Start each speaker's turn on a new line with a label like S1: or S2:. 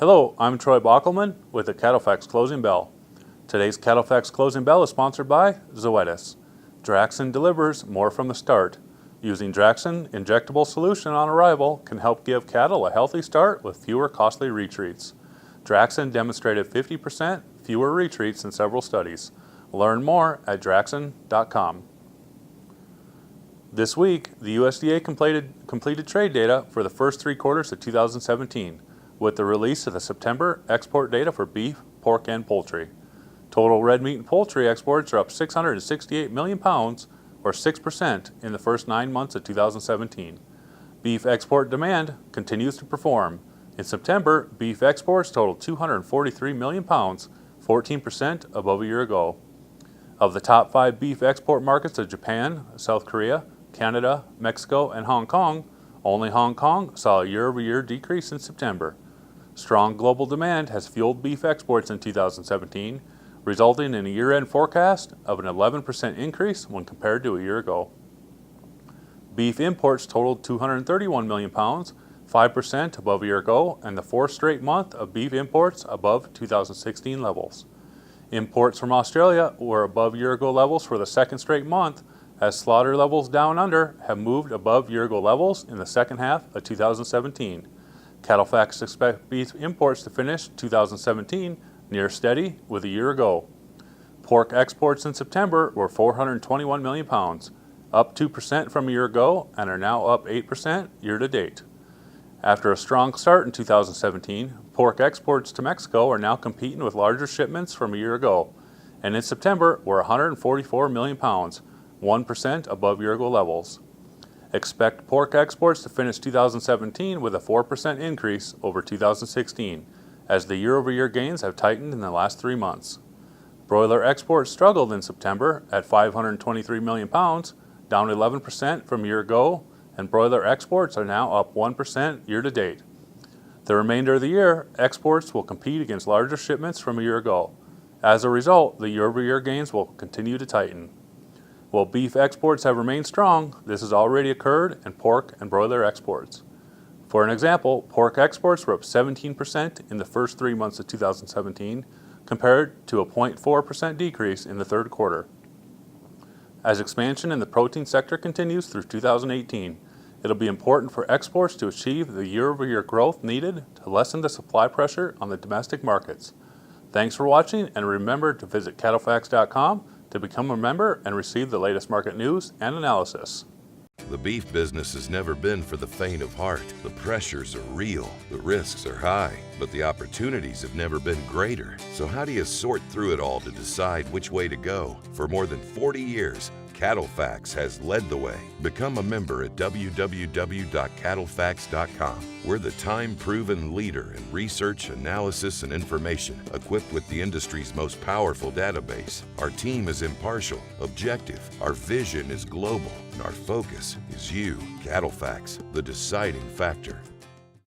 S1: Hello, I'm Troy Bockelmann with the CattleFax Closing Bell. Today's CattleFax Closing Bell is sponsored by Zoetis. Draxxin delivers more from the start. Using Draxxin injectable solution on arrival can help give cattle a healthy start with fewer costly retreats. Draxxin demonstrated 50% fewer retreats in several studies. Learn more at draxxin.com. This week, the USDA completed trade data for the first 3 quarters of 2017 with the release of the September export data for beef, pork, and poultry. Total red meat and poultry exports are up 668 million pounds, or 6% in the first 9 months of 2017. Beef export demand continues to perform. In September, beef exports totaled 243 million pounds, 14% above a year ago. Of the top 5 beef export markets of Japan, South Korea, Canada, Mexico, and Hong Kong, only Hong Kong saw a year-over-year decrease in September. Strong global demand has fueled beef exports in 2017, resulting in a year-end forecast of an 11% increase when compared to a year ago. Beef imports totaled 231 million pounds, 5% above a year ago, and the 4th straight month of beef imports above 2016 levels. Imports from Australia were above year-ago levels for the 2nd straight month, as slaughter levels down under have moved above year-ago levels in the second half of 2017. CattleFax expects beef imports to finish 2017 near steady with a year ago. Pork exports in September were 421 million pounds, up 2% from a year ago, and are now up 8% year-to-date. After a strong start in 2017, pork exports to Mexico are now competing with larger shipments from a year ago, and in September were 144 million pounds, 1% above year-ago levels. Expect pork exports to finish 2017 with a 4% increase over 2016, as the year-over-year gains have tightened in the last 3 months. Broiler exports struggled in September at 523 million pounds, down 11% from a year ago, and broiler exports are now up 1% year-to-date. The remainder of the year, exports will compete against larger shipments from a year ago. As a result, the year-over-year gains will continue to tighten. While beef exports have remained strong, this has already occurred in pork and broiler exports. For an example, pork exports were up 17% in the first 3 months of 2017, compared to a 0.4% decrease in the 3rd quarter. As expansion in the protein sector continues through 2018, it'll be important for exports to achieve the year-over-year growth needed to lessen the supply pressure on the domestic markets. Thanks for watching, and remember to visit CattleFax.com to become a member and receive the latest market news and analysis.
S2: The beef business has never been for the faint of heart. The pressures are real, the risks are high, but the opportunities have never been greater. So how do you sort through it all to decide which way to go? For more than 40 years, CattleFax has led the way. Become a member at www.cattlefax.com. We're the time-proven leader in research, analysis, and information, equipped with the industry's most powerful database. Our team is impartial, objective, our vision is global, and our focus is you. CattleFax, the deciding factor.